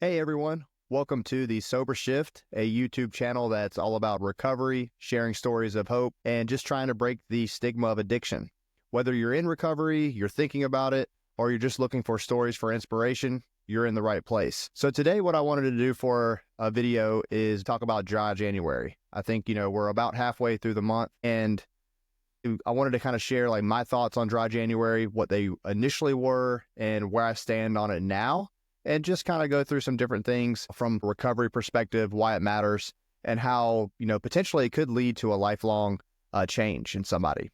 Hey everyone, welcome to the Sober Shift, a YouTube channel that's all about recovery, sharing stories of hope, and just trying to break the stigma of addiction. Whether you're in recovery, you're thinking about it, or you're just looking for stories for inspiration, you're in the right place. So today what I wanted to do for a video is talk about dry January. I think, we're about halfway through the month, and I wanted to kind of share like my thoughts on dry January, what they initially were, and where I stand on it now. And just kind of go through some different things from a recovery perspective, why it matters, and how, potentially it could lead to a lifelong change in somebody.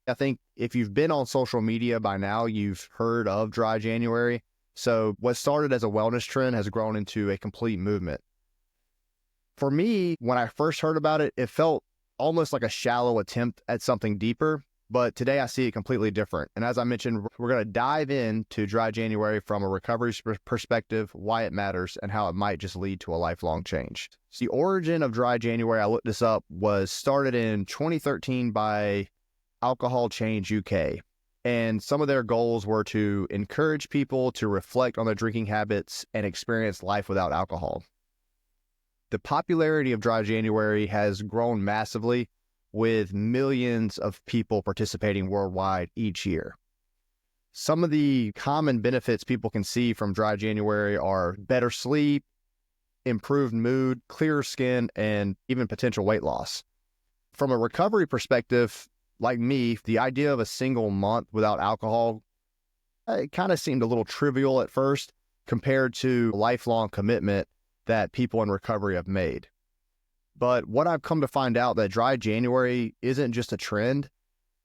I think if you've been on social media by now, you've heard of dry January. So what started as a wellness trend has grown into a complete movement. For me, when I first heard about it, it felt almost like a shallow attempt at something deeper. But today I see it completely different. And as I mentioned, we're going to dive into dry January from a recovery perspective, why it matters, and how it might just lead to a lifelong change. So the origin of dry January, I looked this up, was started in 2013 by Alcohol Change UK. And some of their goals were to encourage people to reflect on their drinking habits and experience life without alcohol. The popularity of dry January has grown massively, with millions of people participating worldwide each year. Some of the common benefits people can see from dry January are better sleep, improved mood, clearer skin, and even potential weight loss. From a recovery perspective, like me, the idea of a single month without alcohol, it kind of seemed a little trivial at first compared to a lifelong commitment that people in recovery have made. But what I've come to find out that dry January isn't just a trend.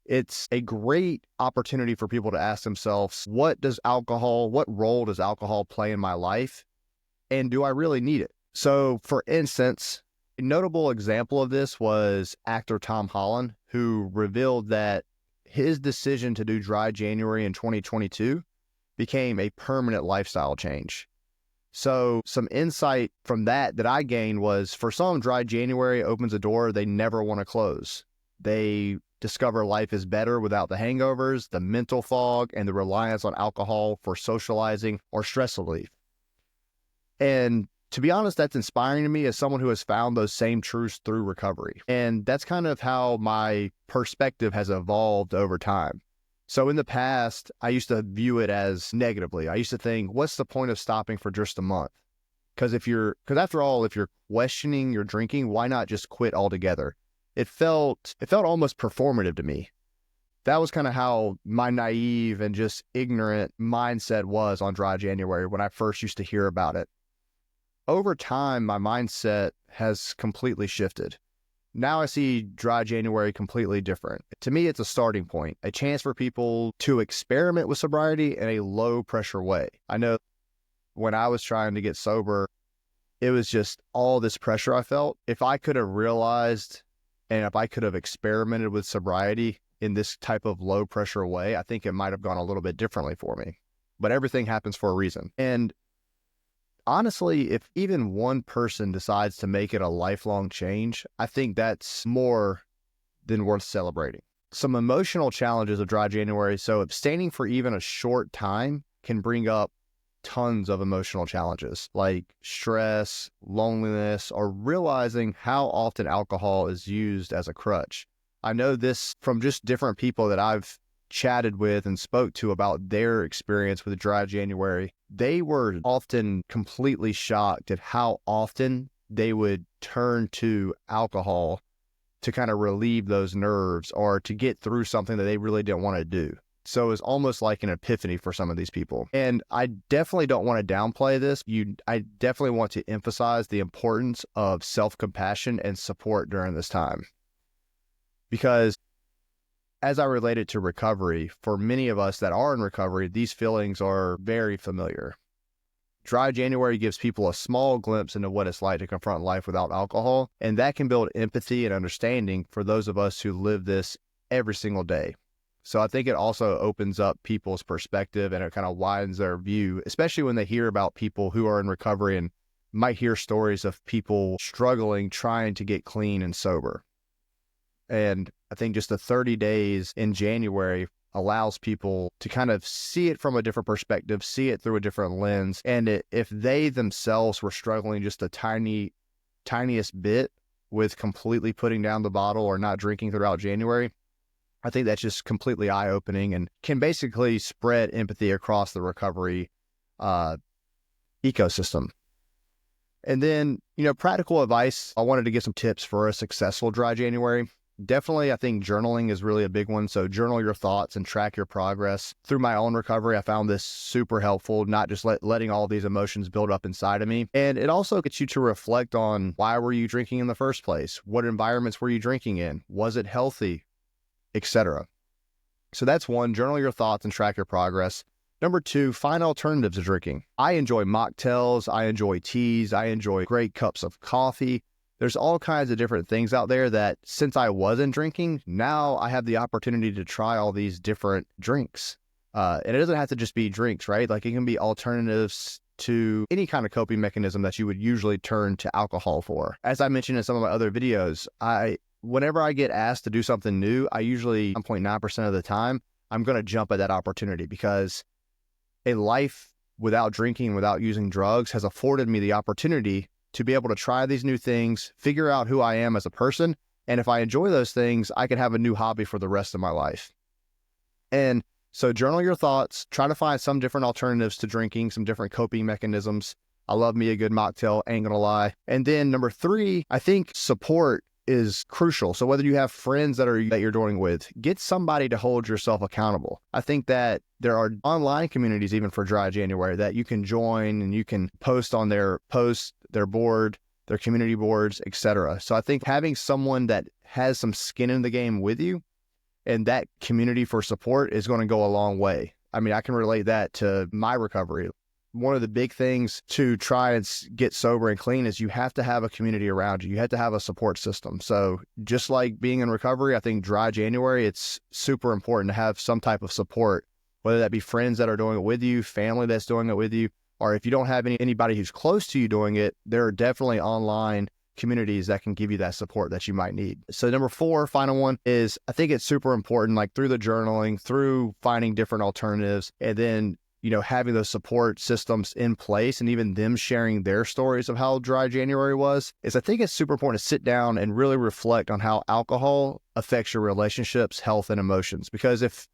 It's a great opportunity for people to ask themselves, what role does alcohol play in my life? And do I really need it? So for instance, a notable example of this was actor Tom Holland, who revealed that his decision to do dry January in 2022 became a permanent lifestyle change. So some insight from that I gained was, for some, dry January opens a door they never want to close. They discover life is better without the hangovers, the mental fog, and the reliance on alcohol for socializing or stress relief. And to be honest, that's inspiring to me as someone who has found those same truths through recovery. And that's kind of how my perspective has evolved over time. So in the past, I used to view it as negatively. I used to think, what's the point of stopping for just a month? Because after all, if you're questioning your drinking, why not just quit altogether? It felt almost performative to me. That was kind of how my naive and just ignorant mindset was on dry January when I first used to hear about it. Over time, my mindset has completely shifted. Now I see dry January completely different. To me, it's a starting point, a chance for people to experiment with sobriety in a low pressure way. I know when I was trying to get sober, it was just all this pressure I felt. If I could have realized and if I could have experimented with sobriety in this type of low pressure way, I think it might have gone a little bit differently for me. But everything happens for a reason. And honestly, if even one person decides to make it a lifelong change, I think that's more than worth celebrating. Some emotional challenges of dry January. So abstaining for even a short time can bring up tons of emotional challenges like stress, loneliness, or realizing how often alcohol is used as a crutch. I know this from just different people that I've chatted with and spoke to about their experience with dry January. They were often completely shocked at how often they would turn to alcohol to kind of relieve those nerves or to get through something that they really didn't want to do. So it's almost like an epiphany for some of these people. And I definitely don't want to downplay this. I definitely want to emphasize the importance of self-compassion and support during this time. Because as I relate it to recovery, for many of us that are in recovery, these feelings are very familiar. Dry January gives people a small glimpse into what it's like to confront life without alcohol, and that can build empathy and understanding for those of us who live this every single day. So I think it also opens up people's perspective and it kind of widens their view, especially when they hear about people who are in recovery and might hear stories of people struggling, trying to get clean and sober. And I think just the 30 days in January allows people to kind of see it from a different perspective, see it through a different lens. And if they themselves were struggling just the tiniest bit with completely putting down the bottle or not drinking throughout January, I think that's just completely eye-opening and can basically spread empathy across the recovery ecosystem. And then, practical advice, I wanted to give some tips for a successful dry January. Definitely, I think journaling is really a big one. So journal your thoughts and track your progress. Through my own recovery, I found this super helpful, not just letting all these emotions build up inside of me. And it also gets you to reflect on, why were you drinking in the first place? What environments were you drinking in? Was it healthy? Etc. So that's one, journal your thoughts and track your progress. Number two, find alternatives to drinking. I enjoy mocktails. I enjoy teas. I enjoy great cups of coffee. There's all kinds of different things out there that, since I wasn't drinking, now I have the opportunity to try all these different drinks. And it doesn't have to just be drinks, right? Like, it can be alternatives to any kind of coping mechanism that you would usually turn to alcohol for. As I mentioned in some of my other videos, whenever I get asked to do something new, I usually 1.9% of the time, I'm going to jump at that opportunity, because a life without drinking, without using drugs, has afforded me the opportunity to be able to try these new things, figure out who I am as a person. And if I enjoy those things, I can have a new hobby for the rest of my life. And so journal your thoughts, try to find some different alternatives to drinking, some different coping mechanisms. I love me a good mocktail, ain't gonna lie. And then number three, I think support is crucial. So whether you have friends that you're doing with, get somebody to hold yourself accountable. I think that there are online communities even for dry January that you can join, and you can post on their posts, their board, their community boards, etc. So I think having someone that has some skin in the game with you and that community for support is going to go a long way. I mean, I can relate that to my recovery. One of the big things to try and get sober and clean is you have to have a community around you. You have to have a support system. So just like being in recovery, I think dry January, it's super important to have some type of support, whether that be friends that are doing it with you, family that's doing it with you, or if you don't have anybody who's close to you doing it, there are definitely online communities that can give you that support that you might need. So number four, final one, is I think it's super important, like through the journaling, through finding different alternatives, and then having those support systems in place, and even them sharing their stories of how dry January was, is I think it's super important to sit down and really reflect on how alcohol affects your relationships, health, and emotions. Because if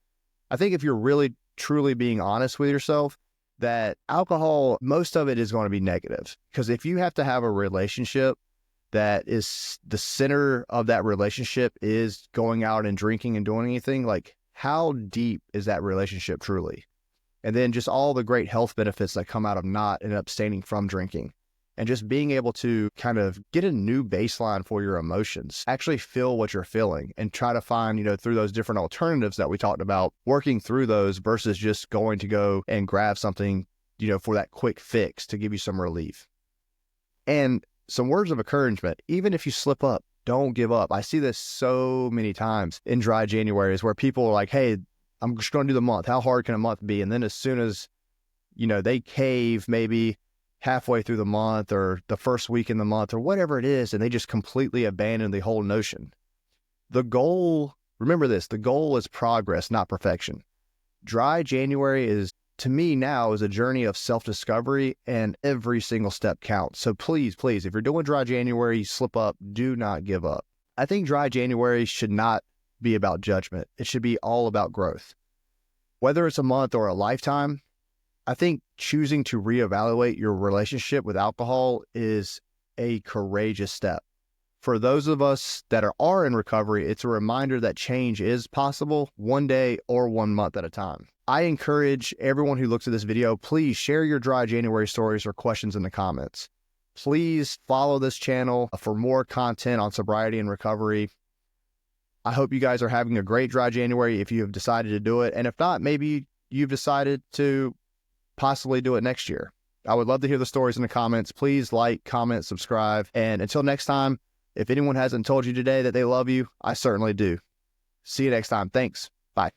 you're really truly being honest with yourself, that alcohol, most of it is going to be negative. Because if you have to have a relationship that is the center of that relationship is going out and drinking and doing anything, like, how deep is that relationship truly? And then just all the great health benefits that come out of not and abstaining from drinking, and just being able to kind of get a new baseline for your emotions, actually feel what you're feeling, and try to find, through those different alternatives that we talked about, working through those versus just going to go and grab something, for that quick fix to give you some relief. And some words of encouragement: even if you slip up, don't give up. I see this so many times in dry Januaries where people are like, hey, I'm just going to do the month. How hard can a month be? And then as soon as, they cave maybe halfway through the month or the first week in the month or whatever it is, and they just completely abandon the whole notion. The goal, remember this, the goal is progress, not perfection. Dry January is, to me now, is a journey of self-discovery, and every single step counts. So please, if you're doing dry January, you slip up, do not give up. I think dry January should not be about judgment. It should be all about growth. Whether it's a month or a lifetime, I think choosing to reevaluate your relationship with alcohol is a courageous step. For those of us that are in recovery, it's a reminder that change is possible, one day or 1 month at a time. I encourage everyone who looks at this video, please share your dry January stories or questions in the comments. Please follow this channel for more content on sobriety and recovery. I hope you guys are having a great dry January if you have decided to do it. And if not, maybe you've decided to possibly do it next year. I would love to hear the stories in the comments. Please like, comment, subscribe. And until next time, if anyone hasn't told you today that they love you, I certainly do. See you next time. Thanks. Bye.